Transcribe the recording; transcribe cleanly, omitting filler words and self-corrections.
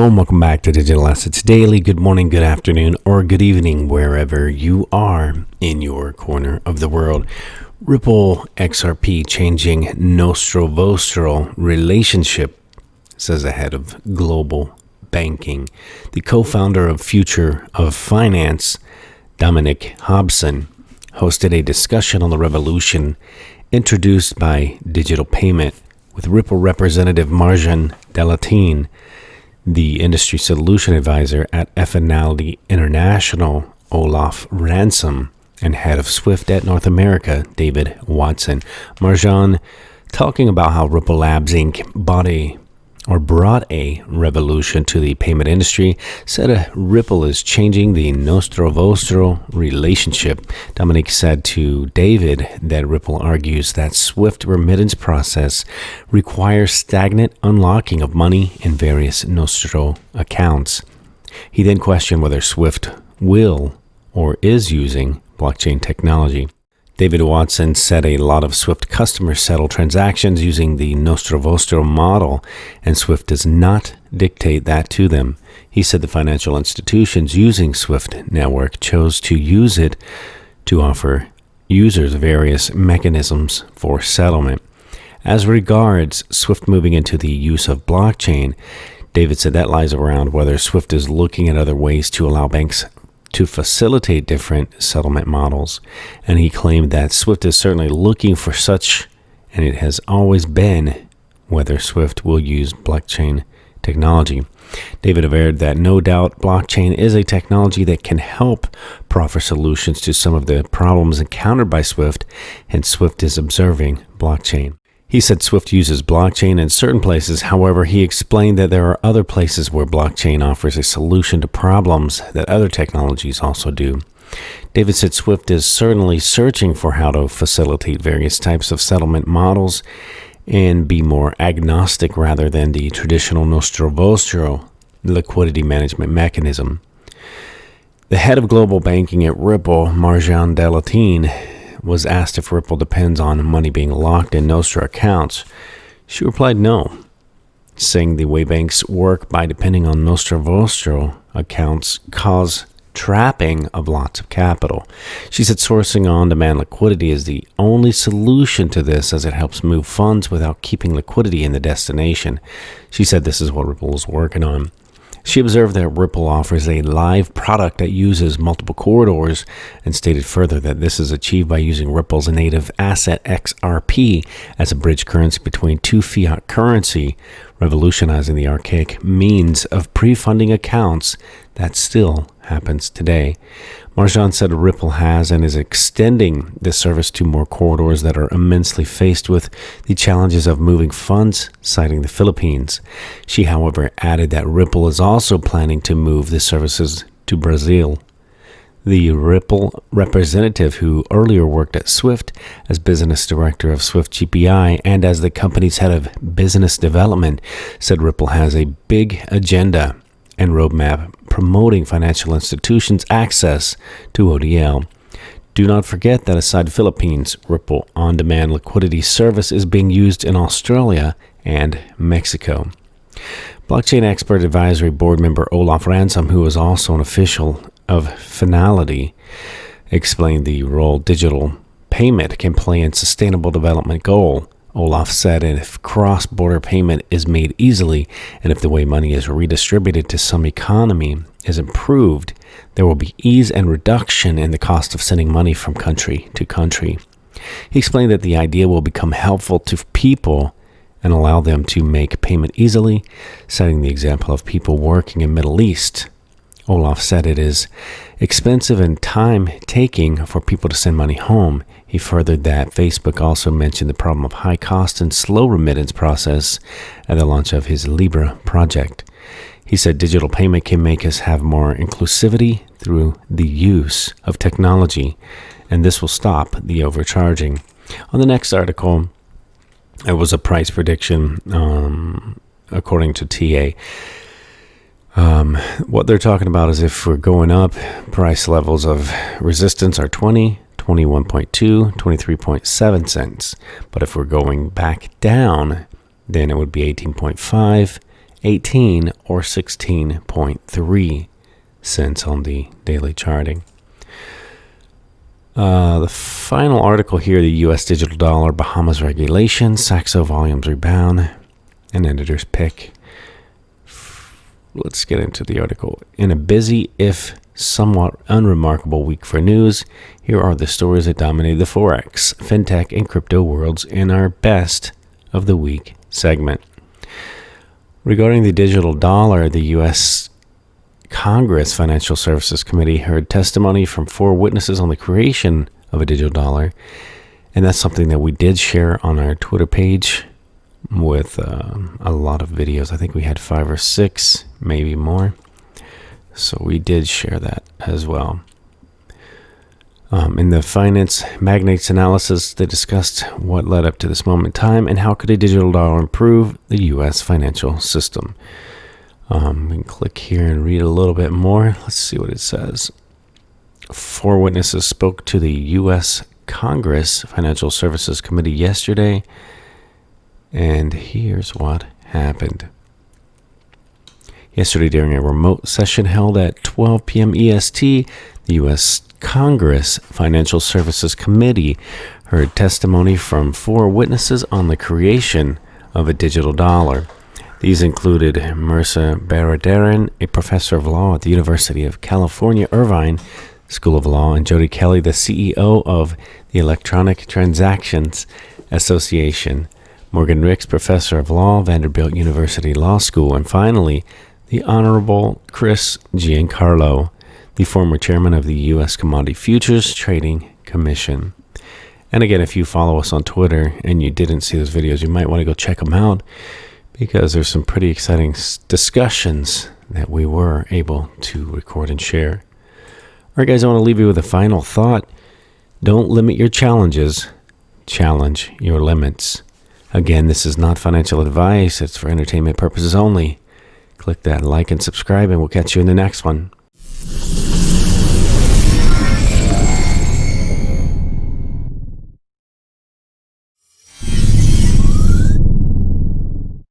Hello and welcome back to Digital Assets Daily. Good morning, good afternoon, or good evening, wherever you are in your corner of the world. Ripple XRP changing Nostro Vostro relationship, says the head of global banking. The co-founder of Future of Finance, Dominic Hobson, hosted a discussion on the revolution introduced by digital payment with Ripple representative Marjan Delatin, the industry solution advisor at Finality International, Olaf Ransom, and head of Swift at North America, David Watson. Marjan, talking about how Ripple Labs Inc. brought a revolution to the payment industry, said Ripple is changing the Nostro Vostro relationship. Dominic said to David that Ripple argues that Swift remittance process requires stagnant unlocking of money in various Nostro accounts. He then questioned whether Swift will or is using blockchain technology. David Watson said a lot of Swift customers settle transactions using the Nostro Vostro model, and Swift does not dictate that to them. He said the financial institutions using Swift network chose to use it to offer users various mechanisms for settlement. As regards Swift moving into the use of blockchain, David said that lies around whether Swift is looking at other ways to allow banks to facilitate different settlement models, and he claimed that Swift is certainly looking for such, and it has always been whether Swift will use blockchain technology. David averred that no doubt blockchain is a technology that can help proffer solutions to some of the problems encountered by Swift, and Swift is observing blockchain. He said Swift uses blockchain in certain places. However, he explained that there are other places where blockchain offers a solution to problems that other technologies also do. David said Swift is certainly searching for how to facilitate various types of settlement models and be more agnostic rather than the traditional Nostro Vostro liquidity management mechanism. The head of global banking at Ripple, Marjan Delatin, was asked if Ripple depends on money being locked in Nostro accounts. She replied no, saying the way banks work by depending on Nostro Vostro accounts cause trapping of lots of capital. She said sourcing on-demand liquidity is the only solution to this, as it helps move funds without keeping liquidity in the destination. She said this is what Ripple is working on. She observed that Ripple offers a live product that uses multiple corridors, and stated further that this is achieved by using Ripple's native asset XRP as a bridge currency between two fiat currency, revolutionizing the archaic means of pre-funding accounts that still happens today. Marjan said Ripple has and is extending this service to more corridors that are immensely faced with the challenges of moving funds, citing the Philippines. She, however, added that Ripple is also planning to move the services to Brazil. The Ripple representative, who earlier worked at Swift as business director of Swift GPI and as the company's head of business development, said Ripple has a big agenda and roadmap promoting financial institutions' access to ODL. Do not forget that aside Philippines, Ripple on-demand liquidity service is being used in Australia and Mexico. Blockchain expert advisory board member Olaf Ransom, who is also an official of Finality, explained the role digital payment can play in sustainable development goal. Olaf said if cross-border payment is made easily, and if the way money is redistributed to some economy is improved, there will be ease and reduction in the cost of sending money from country to country. He explained that the idea will become helpful to people and allow them to make payment easily, citing the example of people working in Middle East. Olaf said it is expensive and time-taking for people to send money home. He furthered that Facebook also mentioned the problem of high cost and slow remittance process at the launch of his Libra project. He said digital payment can make us have more inclusivity through the use of technology, and this will stop the overcharging. On the next article, it was a price prediction according to TA. What they're talking about is if we're going up, price levels of resistance are 20, 21.2, 23.7 cents. But if we're going back down, then it would be 18.5 18 or 16.3 cents on the daily charting. The final article here, the U.S. digital dollar, Bahamas regulation, Saxo volumes rebound, an editor's pick. Let's get into the article. In a busy, if somewhat unremarkable week for news, here are the stories that dominated the Forex, FinTech, and crypto worlds in our best of the week segment. Regarding the digital dollar, the U.S. Congress Financial Services Committee heard testimony from 4 witnesses on the creation of a digital dollar, and that's something that we did share on our Twitter page with a lot of videos. I think we had 5 or 6, maybe more. So we did share that as well. In the finance magnates analysis, they discussed what led up to this moment in time and how could a digital dollar improve the U.S. financial system. We can click here and read a little bit more. Let's see what it says. 4 witnesses spoke to the U.S. Congress Financial Services Committee yesterday, and here's what happened. Yesterday, during a remote session held at 12 p.m. EST, the U.S. Congress Financial Services Committee heard testimony from 4 witnesses on the creation of a digital dollar. These included Mirza Baradaran, a professor of law at the University of California, Irvine School of Law, and Jody Kelly, the CEO of the Electronic Transactions Association, Morgan Ricks, professor of law, Vanderbilt University Law School, and finally, the Honorable Chris Giancarlo, the former chairman of the U.S. Commodity Futures Trading Commission. And again, if you follow us on Twitter and you didn't see those videos, you might want to go check them out because there's some pretty exciting discussions that we were able to record and share. All right, guys, I want to leave you with a final thought. Don't limit your challenges. Challenge your limits. Again, this is not financial advice. It's for entertainment purposes only. Click that like and subscribe, and we'll catch you in the next one.